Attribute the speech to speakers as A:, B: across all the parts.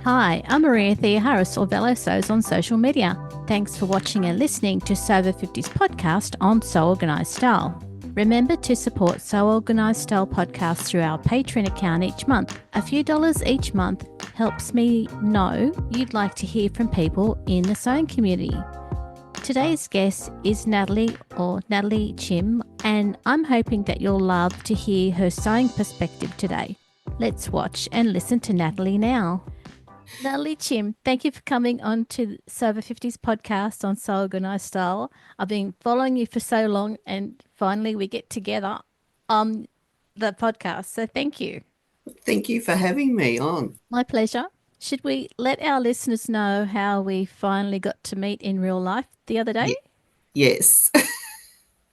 A: Hi, I'm Maria Theoharis, or Velo Sews on social media. Thanks for watching and listening to Sew Over 50's podcast on Sew Organised Style. Remember to support Sew Organised Style podcast through our Patreon account each month. A few dollars each month helps me know you'd like to hear from people in the sewing community. Today's guest is Natalie Chim, and I'm hoping that you'll love to hear her sewing perspective today. Let's watch and listen to Natalie now. Natalie Chim, thank you for coming on to Sew Over 50's podcast on Sew Organised Style. I've been following you for so long, and finally we get together on the podcast. So thank you.
B: Thank you for having me on.
A: My pleasure. Should we let our listeners know how we finally got to meet in real life the other day?
B: Yes.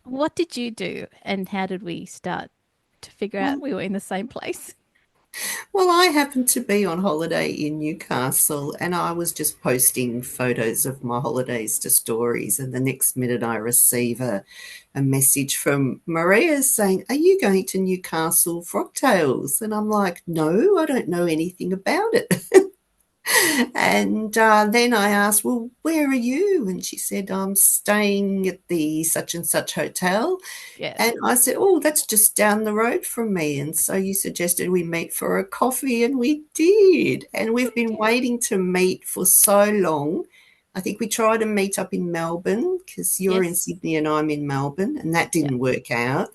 A: What did you do, and how did we start to figure out we were in the same place?
B: Well, I happened to be on holiday in Newcastle and I was just posting photos of my holidays to stories, and the next minute I receive a message from Maria saying, "Are you going to Newcastle Frogtails?" And I'm like, "No, I don't know anything about it." And then I asked, "Well, where are you?" And she said, "I'm staying at the such and such hotel."
A: Yes.
B: And I said, "Oh, that's just down the road from me." And so you suggested we meet for a coffee, and we did. And we've been waiting to meet for so long. I think we tried to meet up in Melbourne because you're in Sydney and I'm in Melbourne, and that didn't work out.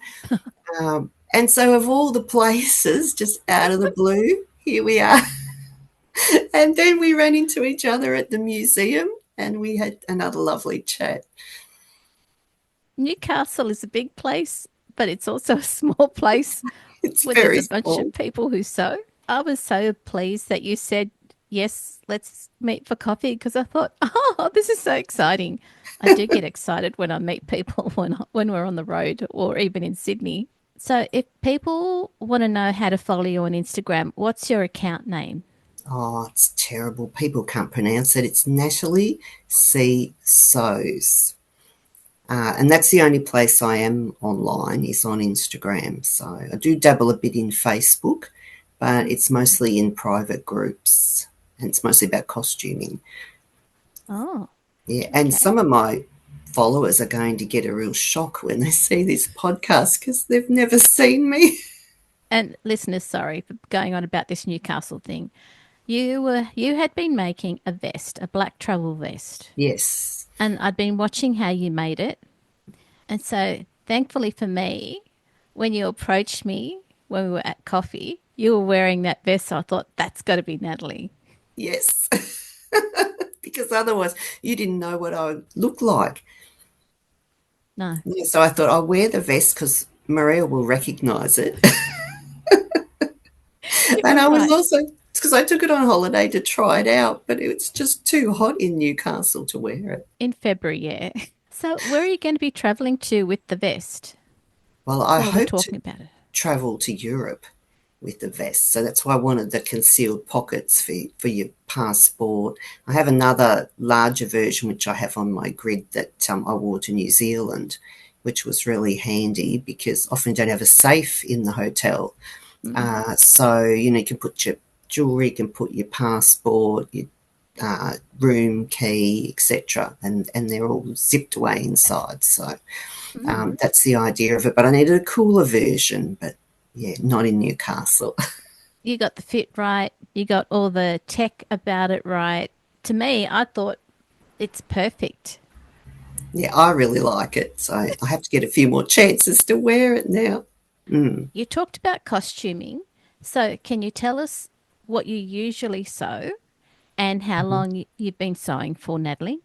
B: And so of all the places, just out of the blue, here we are. And then we ran into each other at the museum and we had another lovely chat.
A: Newcastle is a big place, but it's also a small place
B: It's
A: where
B: very
A: there's a bunch
B: small.
A: of people who sew. I was so pleased that you said, yes, let's meet for coffee, because I thought, oh, this is so exciting. I do get excited when I meet people when we're on the road or even in Sydney. So if people want to know how to follow you on Instagram, what's your account name?
B: Oh, it's terrible. People can't pronounce it. It's Natalie C. Sews. And that's the only place I am online is on Instagram. So I do dabble a bit in Facebook, but it's mostly in private groups and it's mostly about costuming.
A: Oh,
B: Yeah, and some of my followers are going to get a real shock when they see this podcast because they've never seen me.
A: and listeners, sorry for going on about this Newcastle thing. You had been making a vest, a black travel vest.
B: Yes.
A: And I'd been watching how you made it. And so, thankfully for me, when you approached me when we were at coffee, you were wearing that vest. So I thought, that's got to be Natalie.
B: Yes. Because otherwise you didn't know what I would look like.
A: No.
B: Yeah, so I thought I'll wear the vest because Maria will recognise it. And I was also, because I took it on holiday to try it out, but it's just too hot in Newcastle to wear it.
A: In February, yeah. So, where are you going to be traveling to with the vest?
B: Well, I
A: While we're
B: hope to
A: talking about it.
B: travel to Europe with the vest. So that's why I wanted the concealed pockets for your passport. I have another larger version, which I have on my grid that I wore to New Zealand, which was really handy because often you don't have a safe in the hotel. So, you can put your jewellery, you can put your passport, your room key, etc., and they're all zipped away inside. So that's the idea of it. But I needed a cooler version, but yeah, not in Newcastle.
A: You got the fit right. You got all the tech about it right. To me, I thought it's perfect.
B: Yeah, I really like it. So I have to get a few more chances to wear it now.
A: You talked about costuming. So, can you tell us what you usually sew and how long you've been sewing for, Natalie?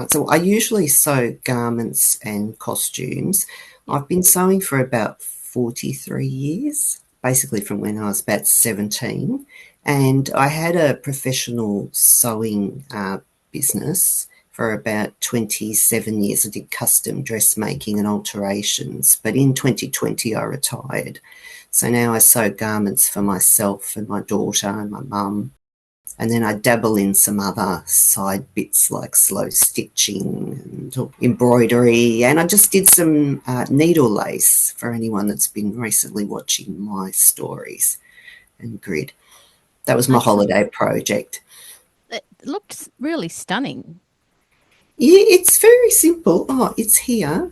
B: So I usually sew garments and costumes.
A: Yep.
B: I've been sewing for about 43 years, basically from when I was about 17. And I had a professional sewing business for about 27 years. I did custom dressmaking and alterations. But in 2020, I retired. So now I sew garments for myself and my daughter and my mum. And then I dabble in some other side bits like slow stitching and embroidery. And I just did some needle lace for anyone that's been recently watching my stories and grid. That was my
A: Okay.
B: holiday project.
A: It looked really stunning.
B: Yeah, it's very simple. Oh, it's here.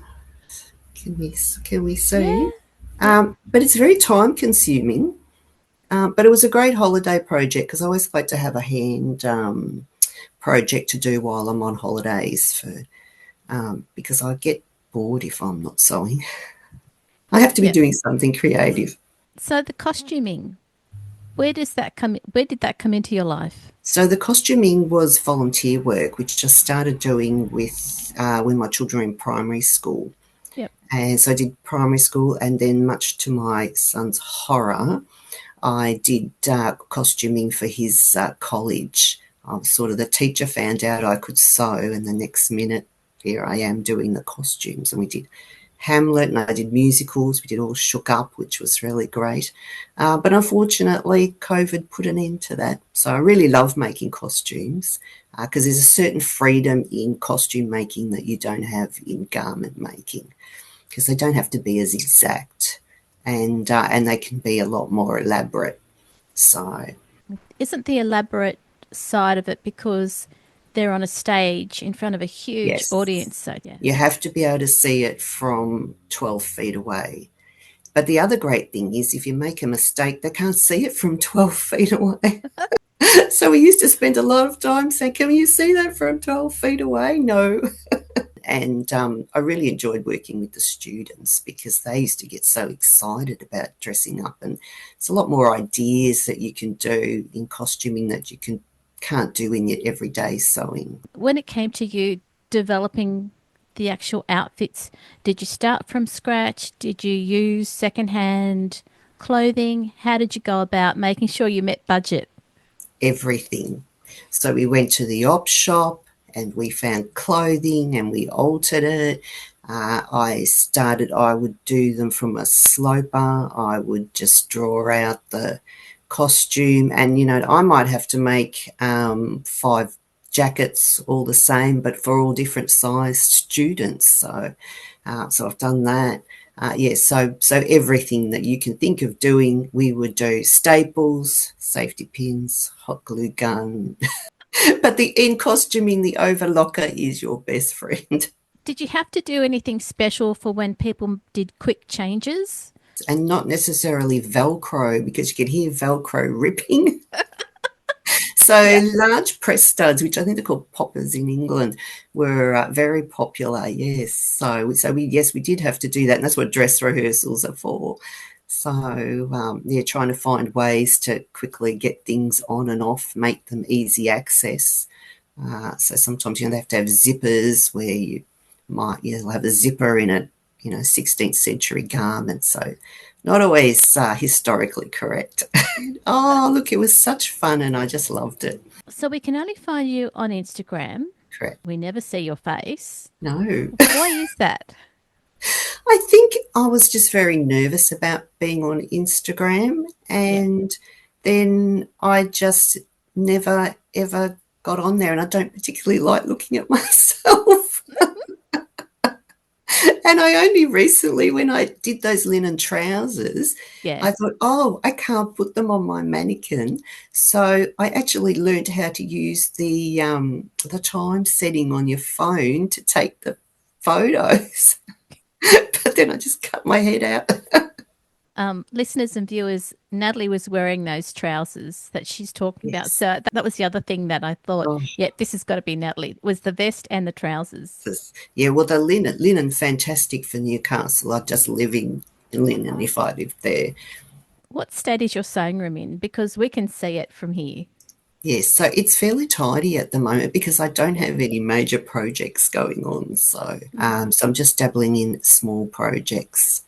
B: Can we
A: Yeah.
B: see? But it's very time consuming. But it was a great holiday project because I always like to have a hand project to do while I'm on holidays because I get bored if I'm not sewing. I have to be
A: Yeah.
B: doing something creative.
A: So the costuming, where does that come? Where did that come into your life?
B: So the costuming was volunteer work, which I started doing with when my children were in primary school.
A: Yep.
B: And so I did primary school, and then much to my son's horror, I did costuming for his college. Sort of the teacher found out I could sew, and the next minute, here I am doing the costumes. And we did Hamlet, and I did musicals. We did All Shook Up, which was really great. But unfortunately, COVID put an end to that. So I really love making costumes because there's a certain freedom in costume making that you don't have in garment making because they don't have to be as exact and they can be a lot more elaborate. So
A: Isn't the elaborate side of it because they're on a stage in front of a huge
B: yes,
A: audience? So yeah.
B: you have to be able to see it from 12 feet away. But the other great thing is if you make a mistake, they can't see it from 12 feet away. So we used to spend a lot of time saying, can you see that from 12 feet away? No. And I really enjoyed working with the students because they used to get so excited about dressing up, and it's a lot more ideas that you can do in costuming that you can't do in your everyday sewing.
A: When it came to you developing the actual outfits, did you start from scratch? Did you use secondhand clothing? How did you go about making sure you met budget?
B: Everything. So we went to the op shop and we found clothing and we altered it. I would do them from a sloper. I would just draw out the costume, and I might have to make 5 jackets all the same, but for all different sized students. So I've done that. So everything that you can think of doing, we would do staples, safety pins, hot glue gun. But in costuming, the overlocker is your best friend.
A: Did you have to do anything special for when people did quick changes?
B: And not necessarily Velcro because you can hear Velcro ripping. So
A: Yeah.
B: large press studs, which I think they're called poppers in England, were very popular. Yes, we did have to do that, and that's what dress rehearsals are for. So trying to find ways to quickly get things on and off, make them easy access. So sometimes they have to have zippers where you'll have a zipper in a 16th century garment. So not always historically correct. Oh, look, it was such fun and I just loved it.
A: So we can only find you on Instagram.
B: Correct.
A: We never see your face.
B: No.
A: Why is that?
B: I think I was just very nervous about being on Instagram,
A: Yeah.
B: and then I just never ever got on there, and I don't particularly like looking at myself. And I only recently, when I did those linen trousers,
A: Yeah.
B: I thought, oh, I can't put them on my mannequin. So I actually learned how to use the time setting on your phone to take the photos. But then I just cut my head out.
A: Listeners and viewers, Natalie was wearing those trousers that she's talking about.
B: Yes.
A: So that was the other thing that I thought,
B: Oh,
A: yeah, this has got to be Natalie, was the vest and the trousers.
B: yeah, well, the linen, fantastic for Newcastle. I'd just live in linen if I lived there.
A: What state is your sewing room in? Because we can see it from here.
B: Yes, so it's fairly tidy at the moment because I don't have any major projects going on. So I'm just dabbling in small projects.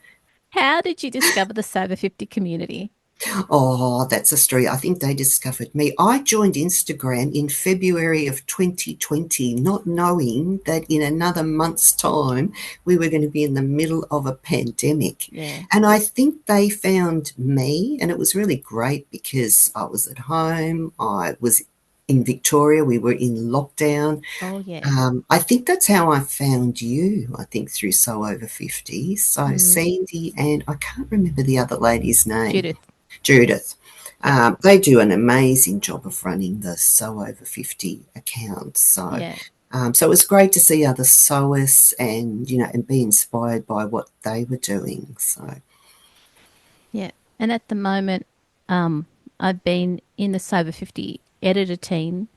A: How did you discover the Sober 50 community?
B: Oh, that's a story. I think they discovered me. I joined Instagram in February of 2020, not knowing that in another month's time we were going to be in the middle of a pandemic.
A: Yeah.
B: And I think they found me, and it was really great because I was at home. I was in Victoria. We were in lockdown.
A: Oh, yeah.
B: I think that's how I found you, I think, through Sew Over 50. So Sandy and I can't remember the other lady's name.
A: Judith.
B: Judith. They do an amazing job of running the Sew Over 50 account. So,
A: Yeah.
B: so it was great to see other sewers and, and be inspired by what they were doing. So,
A: Yeah. And at the moment, um, I've been in the Sober 50 editor team,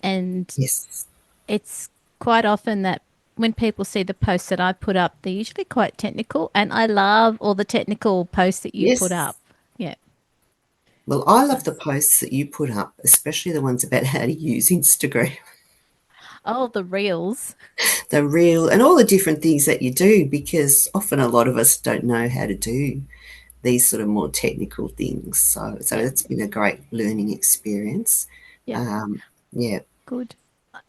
A: and
B: yes,
A: it's quite often that when people see the posts that I put up, they're usually quite technical, and I love all the technical posts that you put
B: yes.
A: up. Yeah.
B: Well, I
A: So,
B: love the posts that you put up, especially the ones about how to use Instagram,
A: oh, the reels.
B: the reel, and all the different things that you do, because often a lot of us don't know how to do these sort of more technical things. So
A: Yeah.
B: it's been a great learning experience.
A: Yeah.
B: Um, yeah,
A: Good.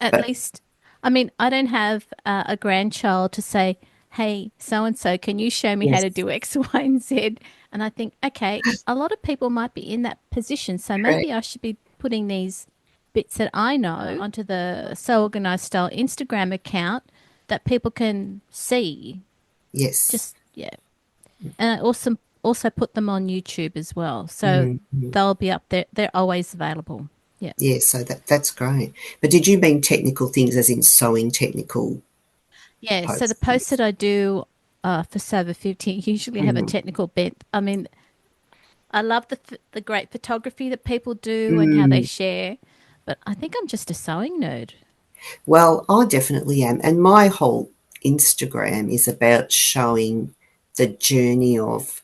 A: At
B: but
A: least, I mean, I don't have a grandchild to say, hey, so and so, can you show me how to
B: yes,
A: do X, Y, and Z? And I think, okay, a lot of people might be in that position. So
B: correct.
A: maybe I should be putting these bits that I know onto the So Organized Style Instagram account that people can see.
B: Yes.
A: Just, yeah. And I also put them on YouTube as well. So
B: Mm-hmm.
A: they'll be up there. They're always available. Yeah.
B: Yeah, so that's great. But did you mean technical things as in sewing technical
A: Yeah, so the
B: posts?
A: posts
B: Yes.
A: that I do for Sober 50 usually have a
B: Mm.
A: technical bent. I mean, I love the great photography that people do and how they
B: Mm.
A: share, but I think I'm just a sewing nerd.
B: Well, I definitely am. And my whole Instagram is about showing the journey of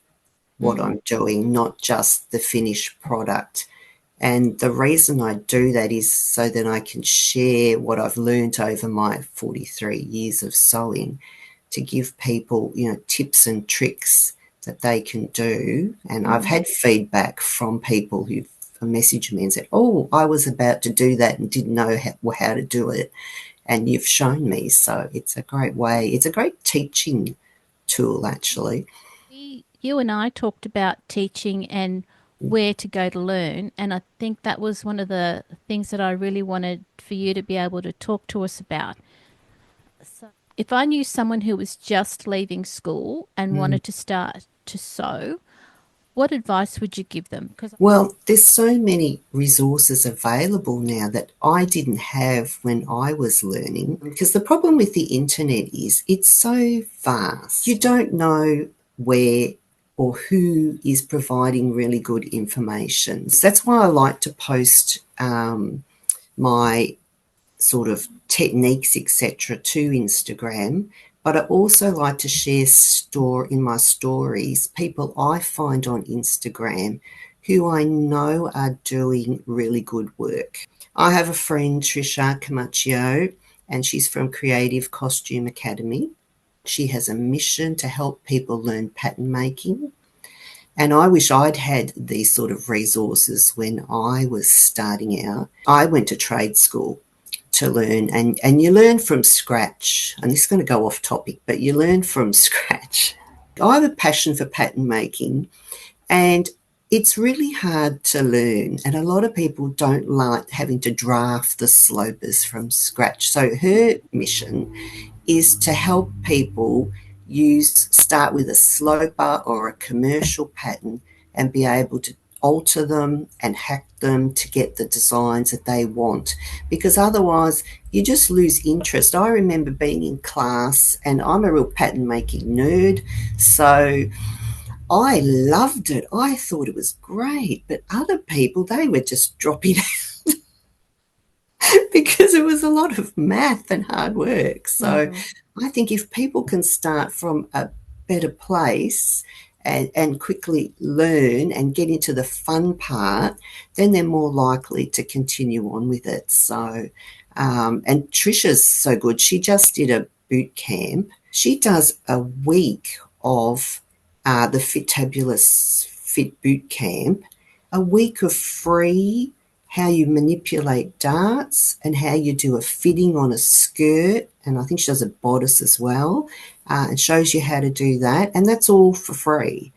B: what
A: Mm,
B: I'm doing, not just the finished product. And the reason I do that is so that I can share what I've learned over my 43 years of sewing to give people, tips and tricks that they can do. And I've
A: mm.
B: had feedback from people who've messaged me and said, oh, I was about to do that and didn't know how to do it. And you've shown me. So it's a great way. It's a great teaching tool, actually.
A: You and I talked about teaching and where to go to learn, and I think that was one of the things that I really wanted for you to be able to talk to us about. So if I knew someone who was just leaving school and
B: Mm.
A: wanted to start to sew, what advice would you give them? Because
B: Well, there's so many resources available now that I didn't have when I was learning. Because the problem with the internet is it's so vast. You don't know where or who is providing really good information. So that's why I like to post my sort of techniques, etc., to Instagram. But I also like to share in my stories people I find on Instagram who I know are doing really good work. I have a friend, Trisha Camaccio, and she's from Creative Costume Academy. She has a mission to help people learn pattern making. And I wish I'd had these sort of resources when I was starting out. I went to trade school to learn, and you learn from scratch. And this is going to go off topic, but you learn from scratch. I have a passion for pattern making, and it's really hard to learn, and a lot of people don't like having to draft the slopers from scratch. So her mission is to help people start with a sloper or a commercial pattern and be able to alter them and hack them to get the designs that they want, because otherwise you just lose interest. I remember being in class, and I'm a real pattern making nerd, so I loved it. I thought it was great, but other people, they were just dropping because it was a lot of math and hard work. So
A: mm,
B: I think if people can start from a better place and quickly learn and get into the fun part, then they're more likely to continue on with it. So, and Trisha's so good. She just did a boot camp. She does a week of the Fitabulous Fit Boot Camp, a week of free how you manipulate darts and how you do a fitting on a skirt. And I think she does a bodice as well, and shows you how to do that. And that's all for free.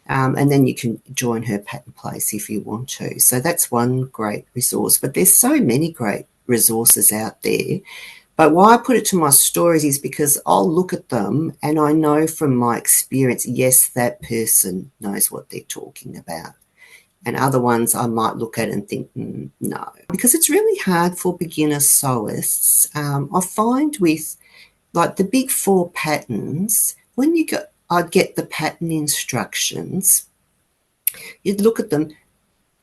B: And then you can join her pattern place if you want to. So that's one great resource. But there's so many great resources out there. But why I put it to my stories is because I'll look at them and I know from my experience, yes, that person knows what they're talking about. And other ones I might look at and think, no. Because it's really hard for beginner sewists. I find with like the big 4 patterns, when I'd get the pattern instructions, you'd look at them,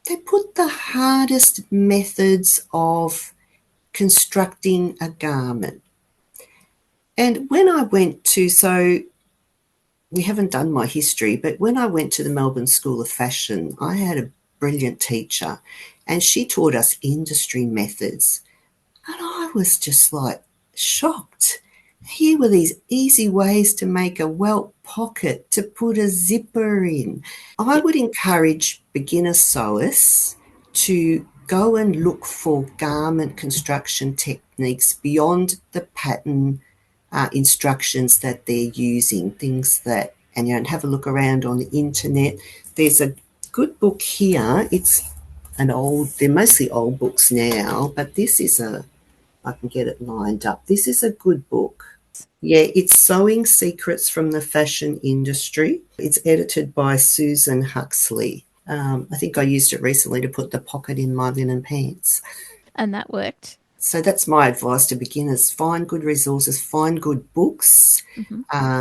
B: they put the hardest methods of constructing a garment. And when I went to, so we haven't done my history, but when I went to the Melbourne School of Fashion, I had a brilliant teacher and she taught us industry methods. And I was just like shocked. Here were these easy ways to make a welt pocket, to put a zipper in. I would encourage beginner sewists to go and look for garment construction techniques beyond the pattern instructions that they're using, things that, and have a look around on the internet. There's a good book here. It's they're mostly old books now, but this is I can get it lined up. This is a good book. Yeah, it's Sewing Secrets from the Fashion Industry. It's edited by Susan Huxley. I think I used it recently to put the pocket in my linen pants.
A: And that worked.
B: So that's my advice to beginners. Find good resources, find good books,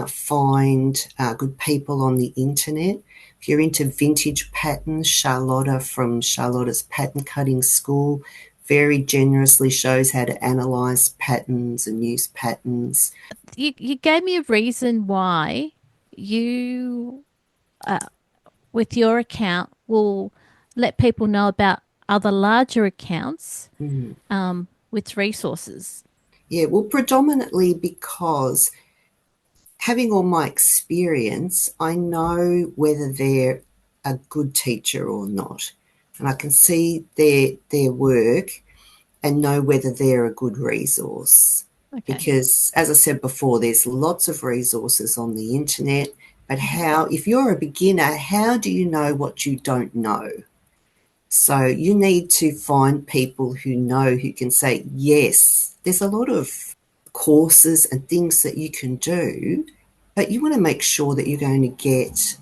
B: find good people on the internet. If you're into vintage patterns, Charlotta from Charlotta's Pattern Cutting School very generously shows how to analyse patterns and use patterns.
A: You gave me a reason why you, with your account, will let people know about other larger accounts with resources.
B: Yeah, well, predominantly because having all my experience, I know whether they're a good teacher or not. And I can see their work and know whether they're a good resource.
A: Okay.
B: Because, as I said before, there's lots of resources on the internet, but if you're a beginner, how do you know what you don't know? So you need to find people who can say, yes, there's a lot of courses and things that you can do, but you want to make sure that you're going to get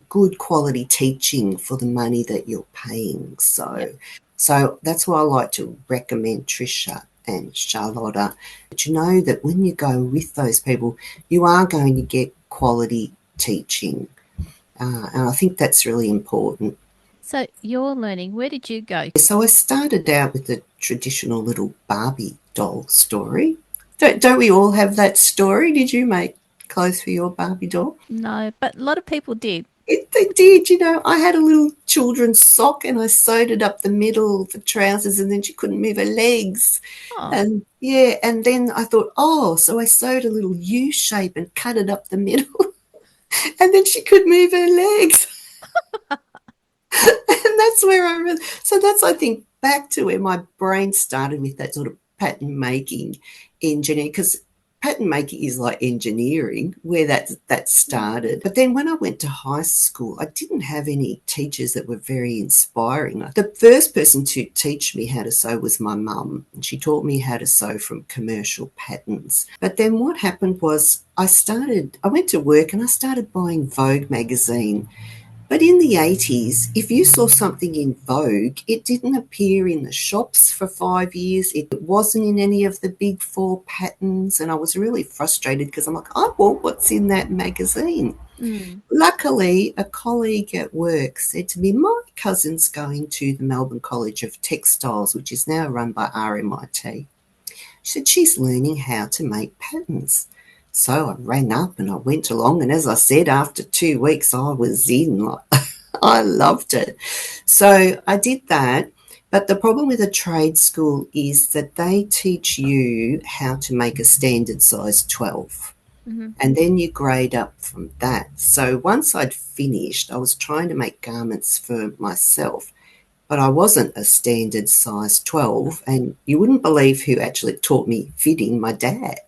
B: good quality teaching for the money that you're paying. So that's why I like to recommend Trisha and Charlotta. But you know that when you go with those people, you are going to get quality teaching. And I think that's really important.
A: So you're learning. Where did you go?
B: So I started out with the traditional little Barbie doll story. Don't we all have that story? Did you make clothes for your Barbie doll?
A: No, but a lot of people did.
B: They did, I had a little children's sock and I sewed it up the middle of the trousers and then she couldn't move her legs.
A: Oh.
B: And then I thought, so I sewed a little U shape and cut it up the middle and then she could move her legs. And that's where I think, back to where my brain started with that sort of pattern making engineering, because pattern making is like engineering, where that started. But then when I went to high school, I didn't have any teachers that were very inspiring. The first person to teach me how to sew was my mum, and she taught me how to sew from commercial patterns. But then what happened was I went to work and I started buying Vogue magazine. But in the 80s, if you saw something in Vogue, it didn't appear in the shops for 5 years. It wasn't in any of the big 4 patterns. And I was really frustrated because I'm like, I want what's in that magazine. Luckily, a colleague at work said to me, my cousin's going to the Melbourne College of Textiles, which is now run by RMIT. She said she's learning how to make patterns. So I ran up and I went along, and as I said, after 2 weeks I was in. I loved it. So I did that. But the problem with a trade school is that they teach you how to make a standard size 12. And then you grade up from that. So once I'd finished, I was trying to make garments for myself, but I wasn't a standard size 12. And you wouldn't believe who actually taught me fitting: my dad.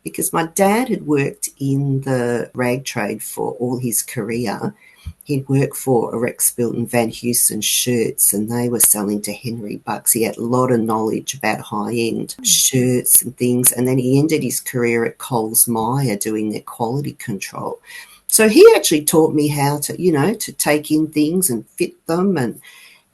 B: Because my dad had worked in the rag trade for all his career. He'd worked for Rex Bilton Van Heusen shirts, and they were selling to Henry Bucks. He had a lot of knowledge about high-end shirts and things. And then he ended his career at Coles Myer doing their quality control. So he actually taught me how to, to take in things and fit them.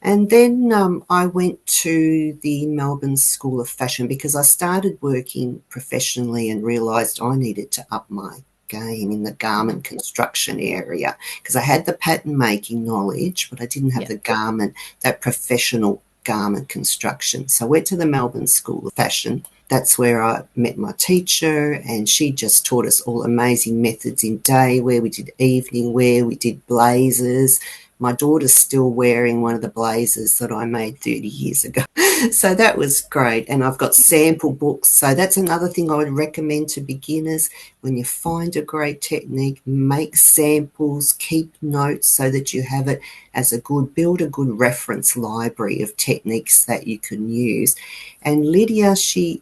B: And then I went to the Melbourne School of Fashion because I started working professionally and realised I needed to up my game in the garment construction area because I had the pattern making knowledge, but I didn't have that professional garment construction. So I went to the Melbourne School of Fashion. That's where I met my teacher, and she just taught us all amazing methods in day wear. We did evening wear, we did blazers. My daughter's still wearing one of the blazers that I made 30 years ago. So that was great. And I've got sample books. So that's another thing I would recommend to beginners. When you find a great technique, make samples, keep notes so that you have it as build a good reference library of techniques that you can use. And Lydia, she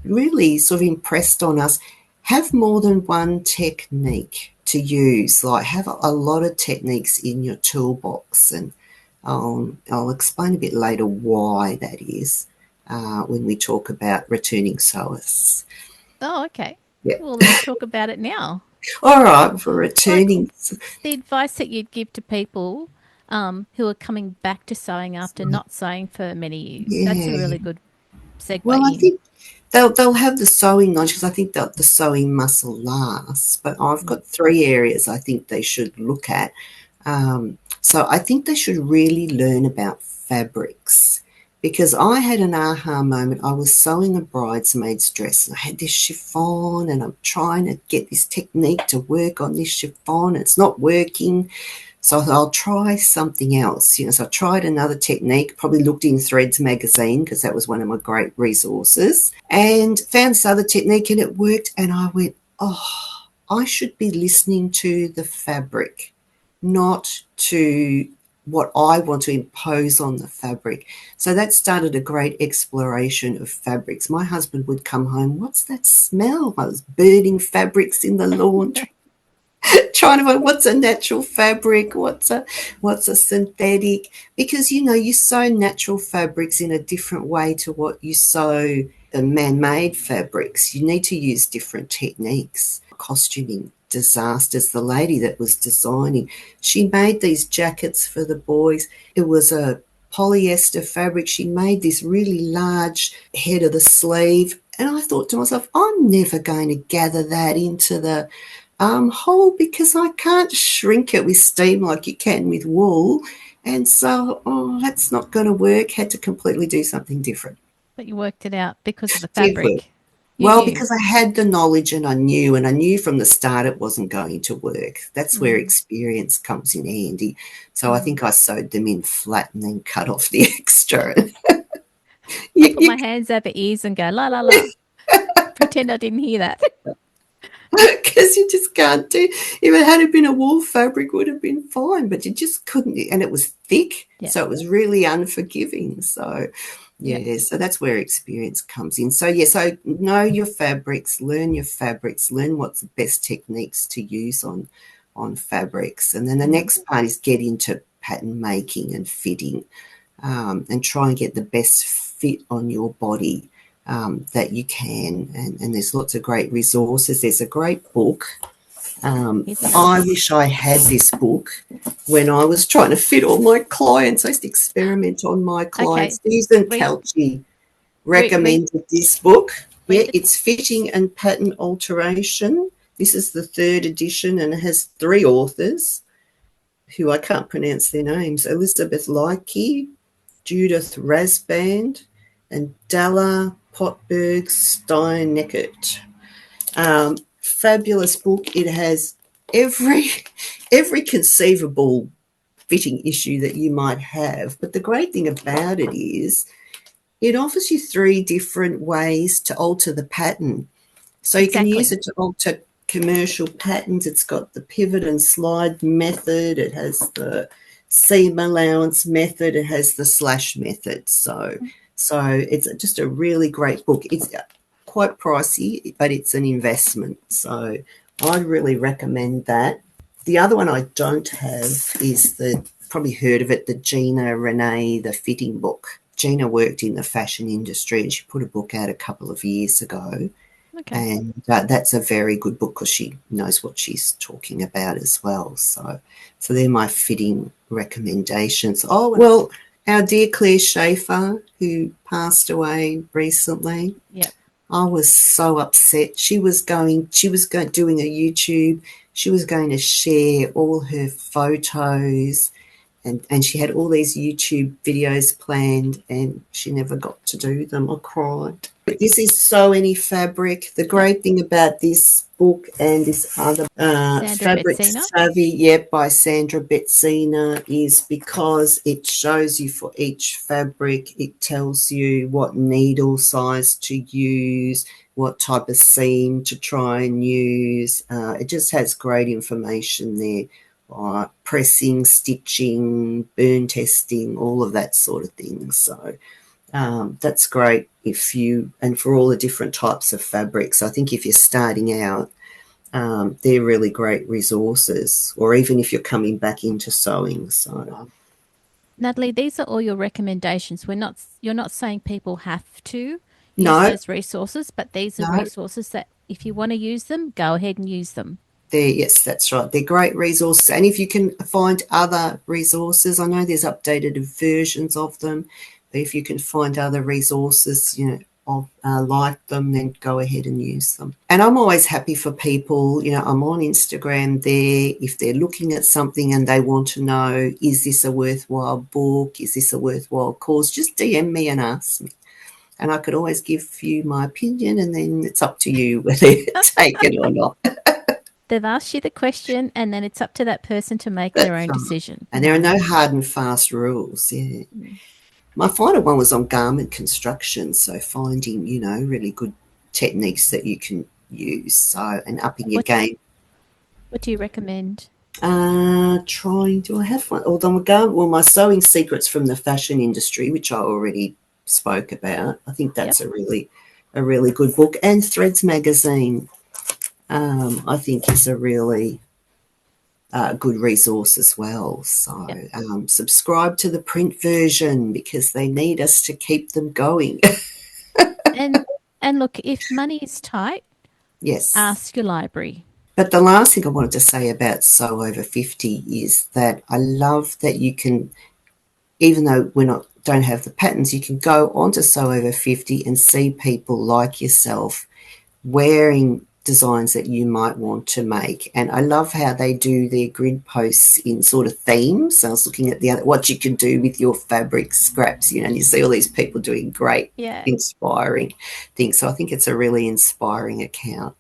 B: really sort of impressed on us, have more than one technique to use, like have a lot of techniques in your toolbox, and I'll explain a bit later why that is when we talk about returning sewers.
A: Oh, okay.
B: Yeah.
A: Well, let's talk about it now.
B: All right, for returning.
A: The advice that you'd give to people who are coming back to sewing after not sewing for many years. That's a really good segue
B: Well, I
A: in.
B: think they'll have the sewing knowledge because I think that the sewing muscle lasts. But I've got 3 areas I think they should look at. So I think they should really learn about fabrics, because I had an aha moment. I was sewing a bridesmaid's dress and I had this chiffon and I'm trying to get this technique to work on this chiffon. It's not working. So I'll try something else. So I tried another technique, probably looked in Threads magazine because that was one of my great resources, and found this other technique and it worked. And I went, I should be listening to the fabric, not to what I want to impose on the fabric. So that started a great exploration of fabrics. My husband would come home, what's that smell? I was burning fabrics in the laundry. Trying to find what's a natural fabric, what's a synthetic, because you sew natural fabrics in a different way to what you sew man-made fabrics. You need to use different techniques. Costuming disasters. The lady that was designing, she made these jackets for the boys. It was a polyester fabric. She made this really large head of the sleeve, and I thought to myself, I'm never going to gather that into the armhole because I can't shrink it with steam like you can with wool. And so, that's not going to work. Had to completely do something different.
A: But you worked it out because of the
B: Did work.
A: fabric.
B: Well, because I had the knowledge and I knew from the start it wasn't going to work. That's where experience comes in handy. So I think I sewed them in flat and then cut off the extra.
A: I put my hands over ears and go, la, la, la. Pretend I didn't hear that.
B: Because you just can't do. If it had been a wool fabric, it would have been fine, but you just couldn't. And it was thick, so it was really unforgiving. So, so that's where experience comes in. So, so know your fabrics, learn what's the best techniques to use on fabrics. And then the next part is get into pattern making and fitting, and try and get the best fit on your body that you can, and there's lots of great resources. There's a great book. I wish I had this book when I was trying to fit all my clients. I used to experiment on my clients. Susan Calci recommended this book. It's Fitting and Pattern Alteration. This is the 3rd edition and it has 3 authors who I can't pronounce their names. Elizabeth Leike, Judith Rasband, and Dalla Potberg Steineckert. Fabulous book. It has every conceivable fitting issue that you might have. But the great thing about it is it offers you 3 different ways to alter the pattern. So you can use it to alter commercial patterns. It's got the pivot and slide method. It has the seam allowance method. It has the slash method. So it's just a really great book. It's quite pricey, but it's an investment. So I'd really recommend that. The other one I don't have is probably heard of it, the Gina Renee, the fitting book. Gina worked in the fashion industry and she put a book out a couple of years ago.
A: Okay.
B: And that's a very good book because she knows what she's talking about as well. So they're my fitting recommendations. Oh, well, our dear Claire Schaefer, who passed away recently.
A: Yep.
B: I was so upset. She was doing a YouTube. She was going to share all her photos, and she had all these YouTube videos planned, and she never got to do them. I cried. This is Sew Any Fabric. The great thing about this book and this other
A: Sandra
B: Fabric
A: Betsina.
B: Savvy, by Sandra Betsina, is because it shows you for each fabric, it tells you what needle size to use, what type of seam to try and use. It just has great information there. Pressing, stitching, burn testing, all of that sort of thing. So that's great and for all the different types of fabrics. I think if you're starting out, they're really great resources, or even if you're coming back into sewing. So,
A: Natalie, these are all your recommendations. You're not saying people have to use
B: no,
A: those resources, but these are resources that if you want to use them, go ahead and use them.
B: Yes, that's right. They're great resources. And if you can find other resources, I know there's updated versions of them, but if you can find other resources, like them, then go ahead and use them. And I'm always happy for people, I'm on Instagram there. If they're looking at something and they want to know, is this a worthwhile book? Is this a worthwhile course? Just DM me and ask me. And I could always give you my opinion, and then it's up to you whether you take it or not.
A: They've asked you the question, and then it's up to that person to make their own decision.
B: And there are no hard and fast rules. Yeah. My final one was on garment construction, so finding, really good techniques that you can use. So, and upping your game.
A: What do you recommend?
B: Do I have one? My sewing secrets from the fashion industry, which I already spoke about. I think that's a really good book. And Threads magazine, I think is a really good resource as well. So subscribe to the print version because they need us to keep them going.
A: and look, if money is tight,
B: yes,
A: ask your library.
B: But the last thing I wanted to say about Sew Over 50 is that I love that you can, even though don't have the patterns, you can go onto Sew Over 50 and see people like yourself wearing designs that you might want to make. And I love how they do their grid posts in sort of themes. So I was looking at what you can do with your fabric scraps, and you see all these people doing great, inspiring things. So I think it's a really inspiring account.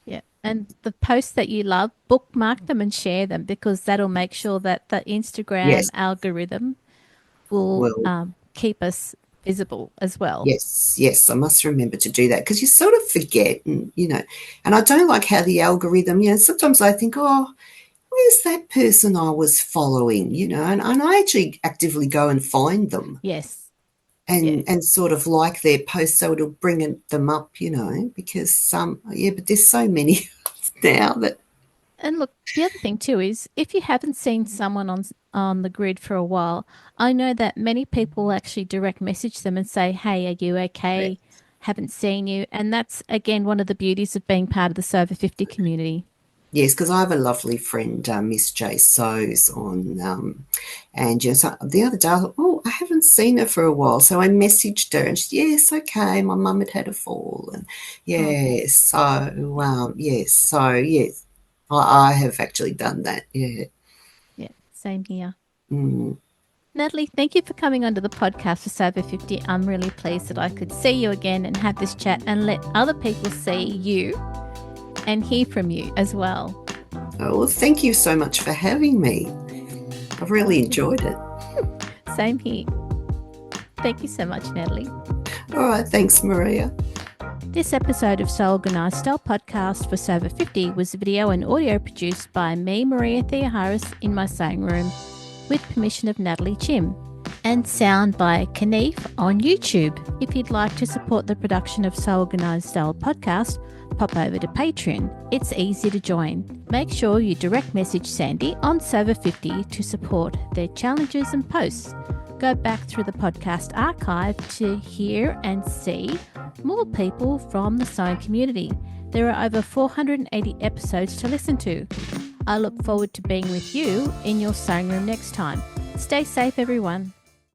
A: Yeah. And the posts that you love, bookmark them and share them, because that'll make sure that the Instagram algorithm will keep us visible as well.
B: Yes, I must remember to do that, because you sort of forget, and I don't like how the algorithm, sometimes I think, oh, where's that person I was following, and I actually actively go and find them.
A: Yes.
B: And sort of like their posts, so it'll bring them up, because but there's so many now that.
A: And look, the other thing too is if you haven't seen someone on the grid for a while, I know that many people actually direct message them and say, hey, are you okay? Correct. Haven't seen you. And that's, again, one of the beauties of being part of the Sew Over 50 community.
B: Yes, because I have a lovely friend, Miss J Sews on, and so the other day I thought, I haven't seen her for a while, so I messaged her, and she said, yes, okay, my mum had a fall, and I have actually done that. Yeah,
A: same here. Natalie, thank you for coming onto the podcast for Sew Over 50. I'm really pleased that I could see you again and have this chat and let other people see you and hear from you as well.
B: Oh, well, thank you so much for having me. I've really enjoyed it.
A: Same here. Thank you so much, Natalie.
B: All right, thanks, Maria.
A: This episode of Sew Organised Style podcast for Sew Over 50 was video and audio produced by me, Maria Theoharis, in my sewing room with permission of Natalie Chim, and sound by Kaneef on YouTube. If you'd like to support the production of Sew Organised Style podcast, pop over to Patreon. It's easy to join. Make sure you direct message Sandy on Sew Over 50 to support their challenges and posts. Go back through the podcast archive to hear and see more people from the sewing community. There are over 480 episodes to listen to. I look forward to being with you in your sewing room next time. Stay safe, everyone.